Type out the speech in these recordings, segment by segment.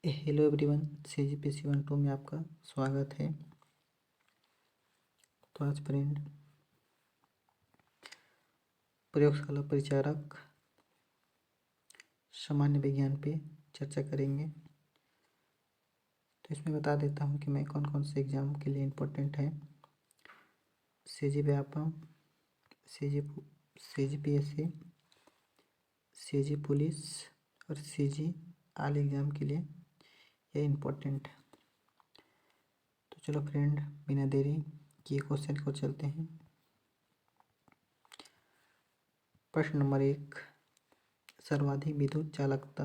Hello everyone, CGPC 1-2 में आपका स्वागत है। तो आज फ्रेंड प्रयोगशाला परिचारक सामान्य विज्ञान पे चर्चा करेंगे। तो इसमें बता देता हूँ कि मैं कौन कौन से एग्ज़ाम के लिए इम्पोर्टेंट है। CG Vyapam, CGPSC, CG police और CG आल एग्ज़ाम के लिए ये इम्पोर्टेंट है। तो चलो फ्रेंड, बिना देरी किए क्वेश्चन को चलते हैं। प्रश्न नंबर 1, सर्वाधिक विद्युत चालकता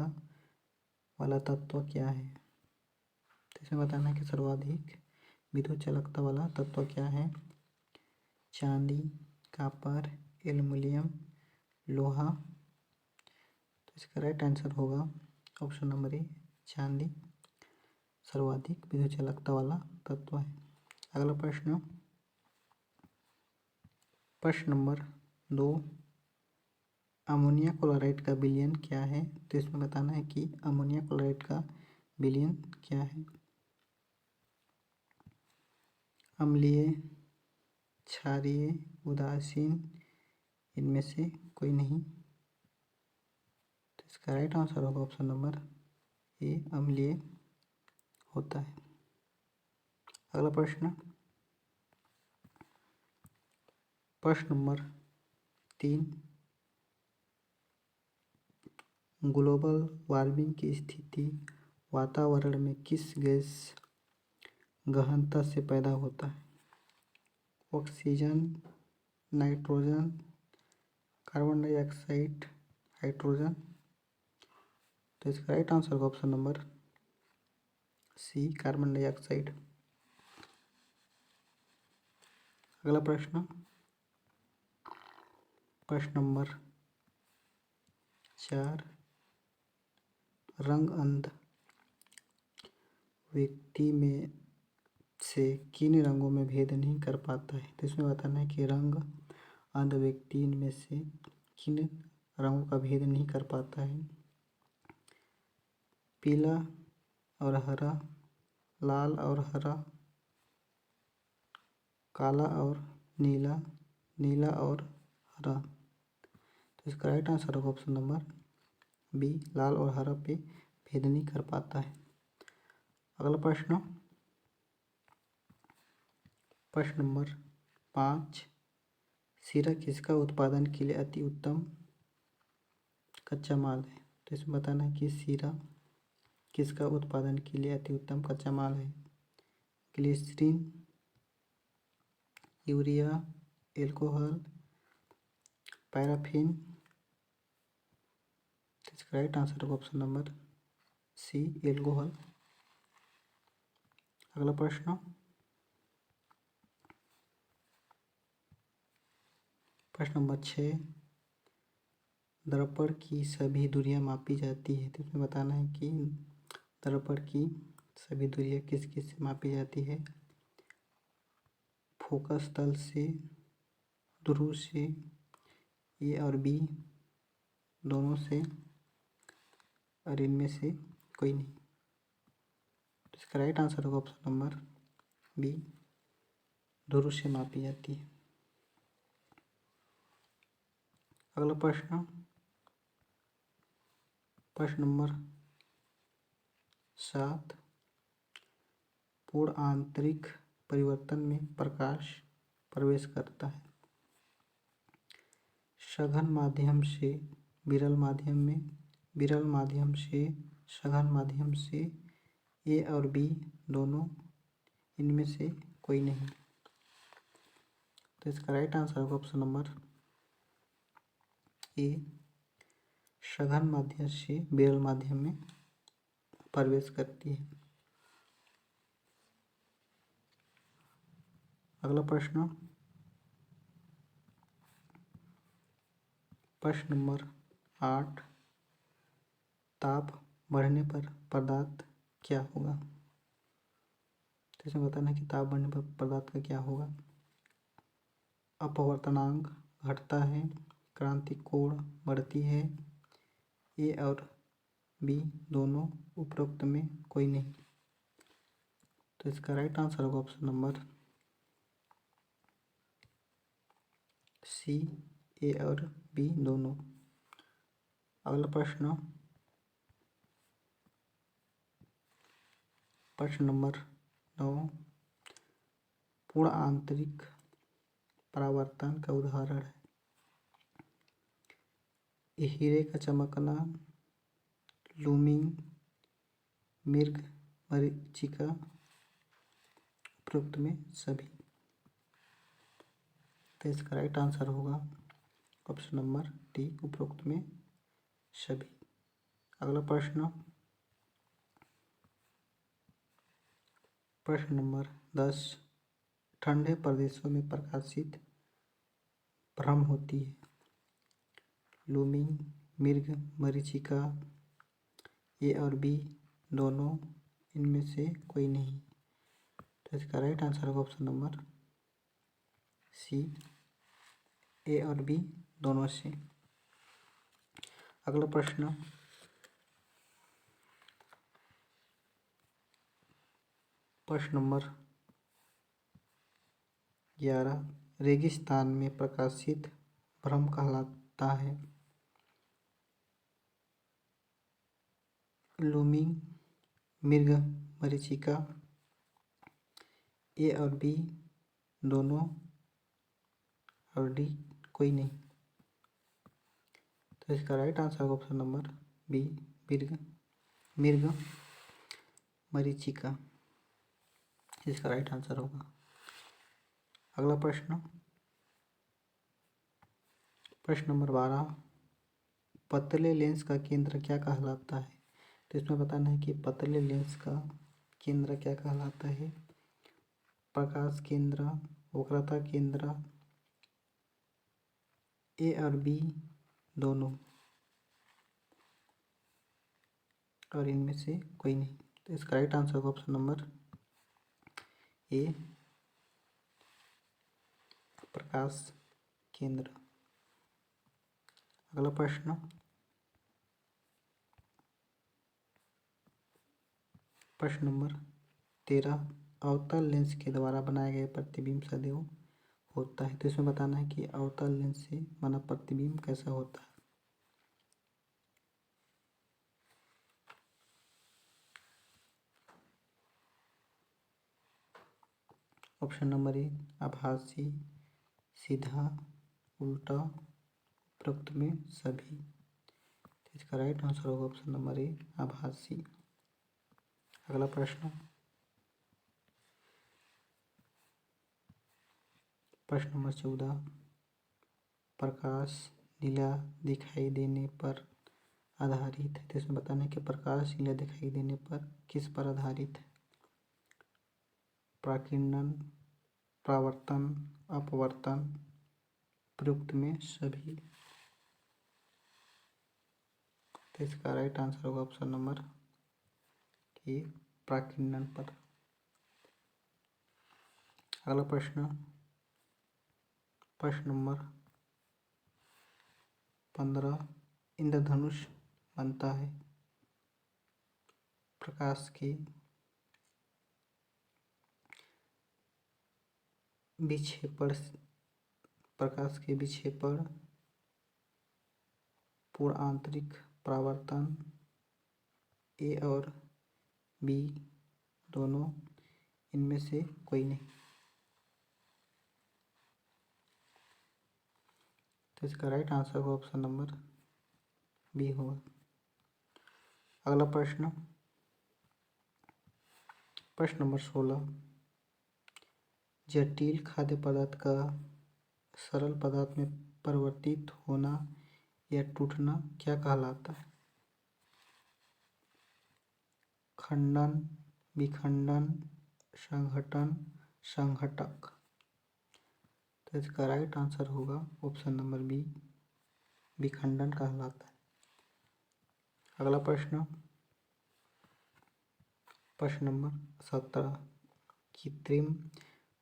वाला तत्व क्या है? तो इसमें बताना है कि सर्वाधिक विद्युत चालकता वाला तत्व क्या है। चांदी, कॉपर, एल्युमिनियम, लोहा। तो इसका राइट आंसर होगा ऑप्शन नंबर ए, चांदी सर्वाधिक विद्युत चालकता वाला तत्व है। अगला प्रश्न नंबर 2, अमोनिया क्लोराइड का विलयन क्या है? तो इसमें बताना है कि अमोनिया क्लोराइड का विलयन क्या है। अम्लीय, क्षारीय, उदासीन, इनमें से कोई नहीं। तो इसका राइट आंसर होगा ऑप्शन नंबर ए, अम्लीय होता है। अगला प्रश्न नंबर 3, ग्लोबल वार्मिंग की स्थिति वातावरण में किस गैस गहनता से पैदा होता है? Oxygen, nitrogen, carbon dioxide, hydrogen. तो इसका राइट आंसर होगा option number C, carbon dioxide. अगला प्रश्न नंबर 4, रंग अंध व्यक्ति में से किन रंगों में भेद नहीं कर पाता है? तो इसमें बताना है कि रंग अंध व्यक्ति में से किन रंगों का भेद नहीं कर पाता है। पीला और हरा, लाल और हरा, काला और नीला, नीला और हरा। तो इसका राइट आंसर होगा ऑप्शन नंबर बी, लाल और हरा पे भेद नहीं कर पाता है। अगला प्रश्न नंबर 5, सीरा किसका उत्पादन के लिए अति उत्तम कच्चा माल है? तो इसमें बताना है कि सीरा किसका उत्पादन के लिए अति उत्तम कच्चा माल है। Glycerine, urea, alcohol, paraffin. तो इसका राइट आंसर होगा ऑप्शन नंबर सी, एल्कोहल। अगला प्रश्न नंबर 6, दर्पण की सभी दूरियां मापी जाती है। तो इसमें बताना है कि दर्पण की सभी दूरियां किस किस से मापी जाती है। फोकस तल से, ध्रुव से, ए और बी दोनों से, और इनमें से कोई नहीं। तो इसका राइट आंसर होगा ऑप्शन नंबर बी, ध्रुव से मापी जाती है। अगला प्रश्न नंबर 7, पूर्ण आंतरिक परिवर्तन में प्रकाश प्रवेश करता है सघन माध्यम से विरल माध्यम में, विरल माध्यम से सघन माध्यम से, ए और बी दोनों, इनमें से कोई नहीं। तो इसका राइट आंसर होगा ऑप्शन नंबर ए, सघन माध्यम से विरल माध्यम में प्रवेश करती है। अगला प्रश्न नंबर 8, ताप बढ़ने पर पदार्थ क्या होगा? तो इसमें बताना है कि ताप बढ़ने पर पदार्थ का क्या होगा। अपवर्तनांक घटता है, क्रांति कोण बढ़ती है, ए और बी दोनों, उपरोक्त में कोई नहीं। तो इसका राइट आंसर होगा ऑप्शन नंबर सी, ए और बी दोनों। अगला प्रश्न, प्रश्न नंबर 9, पूर्ण आंतरिक परावर्तन का उदाहरण है। हीरे का चमकना, लूमिंग, मृग मरीचिका, उपरोक्त में सभी। तो इसका राइट आंसर होगा ऑप्शन नंबर डी, उपरोक्त में सभी। अगला प्रश्न, प्रश्न नंबर 10, ठंडे प्रदेशों में प्रकाशित भ्रम होती है। लूमिंग, मृग मरीचिका, ए और बी दोनों, इनमें से कोई नहीं। तो इसका राइट आंसर होगा ऑप्शन नंबर सी, ए और बी दोनों से। अगला प्रश्न, प्रश्न नंबर 11, रेगिस्तान में प्रकाशित भ्रम कहलाता है। लूमिंग, मृग मरीचिका, ए और बी दोनों और डी कोई नहीं। तो इसका राइट आंसर होगा ऑप्शन नंबर बी, मृग मरीचिका, इसका राइट आंसर होगा। अगला प्रश्न, प्रश्न नंबर 12, पतले लेंस का केंद्र क्या कहलाता है। तो इसमें बताना है कि पतले लेंस का केंद्र क्या कहलाता है। प्रकाश केंद्र, वक्रता केंद्र, ए और बी दोनों, और इनमें से कोई नहीं। तो इसका राइट आंसर होगा ऑप्शन नंबर ए, प्रकाश केंद्र। अगला प्रश्न, प्रश्न नंबर 13, अवतल लेंस के द्वारा बनाए गए प्रतिबिंब सदैव होता है। तो इसमें बताना है कि अवतल लेंस से बना प्रतिबिंब कैसा होता है। ऑप्शन नंबर ए, आभासी, सीधा, उल्टा, उपरोक्त में सभी। इसका राइट आंसर होगा ऑप्शन नंबर ए, आभासी। अगला प्रश्न, प्रश्न नंबर 14, प्रकाश नीला दिखाई देने पर आधारित है। तो इसमें बताना है कि प्रकाश नीला दिखाई देने पर किस पर आधारित है। प्राकिरणन, परावर्तन, अपवर्तन, उपरोक्त में सभी। तो इसका राइट आंसर होगा ऑप्शन नंबर ए, प्राकिरणन पर। अगला प्रश्न, प्रश्न नंबर 15, इंद्रधनुष बनता है प्रकाश के विक्षेपण, प्रकाश के विक्षेपण, पूर्ण आंतरिक परावर्तन, ए और बी दोनों, इनमें से कोई नहीं। तो इसका राइट आंसर होगा ऑप्शन नंबर बी होगा। अगला प्रश्न, प्रश्न नंबर 16, जटिल खाद्य पदार्थ का सरल पदार्थ में परिवर्तित होना या टूटना क्या कहलाता है। खंडन, विखंडन, संघटन, संघटक। तो इसका राइट आंसर होगा ऑप्शन नंबर बी, विखंडन कहलाता है। अगला प्रश्न, प्रश्न नंबर 17, कृत्रिम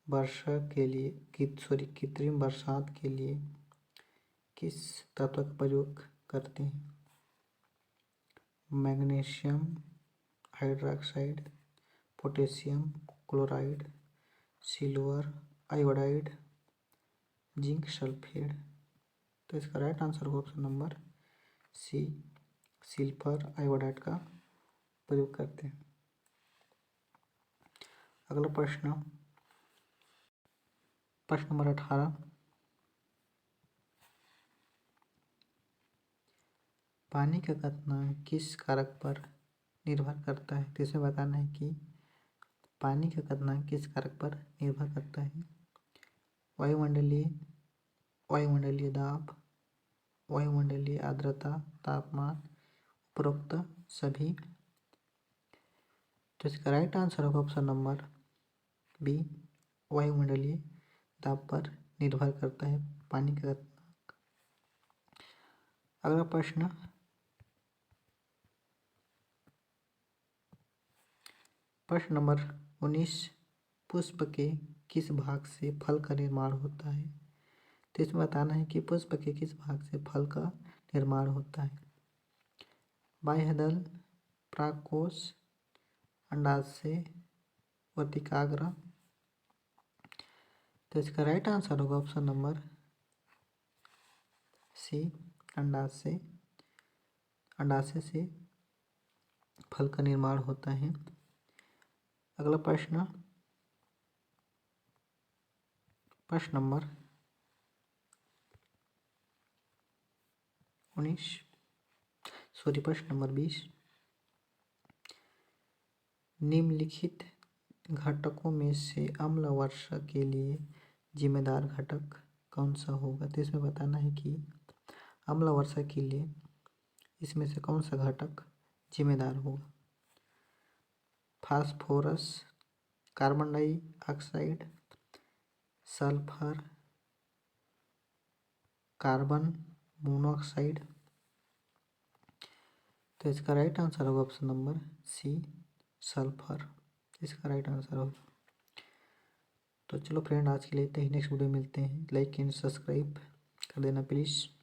वर्षा के लिए कृत्रिम बरसात के लिए किस तत्व का प्रयोग करते हैं। Magnesium hydroxide, potassium chloride, silver iodide, zinc sulphate. तो इसका राइट आंसर होगा option number C, silver iodide का प्रयोग करते हैं। अगला प्रश्न, प्रश्न नंबर 18, पानी का क्वथनांक किस कारक पर निर्भर करता है? तो इसे बताना है कि पानी का क्वथनांक किस कारक पर निर्भर करता है। वायुमंडलीय दाब, वायुमंडलीय आर्द्रता, तापमान, उपरोक्त सभी। तो इसका राइट आंसर होगा ऑप्शन नंबर बी, वायुमंडलीय दाब पर निर्भर करता है पानी का क्वथनांक। अगला प्रश्न, प्रश्न नंबर 19, पुष्प के किस भाग से फल का निर्माण होता है? तो इसमें बताना है कि पुष्प के किस भाग से फल का निर्माण होता है। बाह्यदल, परागकोश, अंडाशय, वर्तिकाग्र। तो इसका राइट आंसर होगा ऑप्शन नंबर सी, अंडाशय। अंडाशय से फल का निर्माण होता है। अगला प्रश्न, प्रश्न नंबर 20, निम्नलिखित घटकों में से अम्ल वर्षा के लिए जिम्मेदार घटक कौन सा होगा? तो इसमें बताना है कि अम्ल वर्षा के लिए इसमें से कौन सा घटक जिम्मेदार होगा। Phosphorus, carbon dioxide, sulphur, carbon monoxide. तो इसका राइट आंसर होगा ऑप्शन नंबर सी, सल्फर। इसका राइट आंसर होगा। तो चलो फ्रेंड, आज के लिए इतना ही। नेक्स्ट वीडियो मिलते हैं। लाइक एंड सब्सक्राइब कर देना प्लीज़।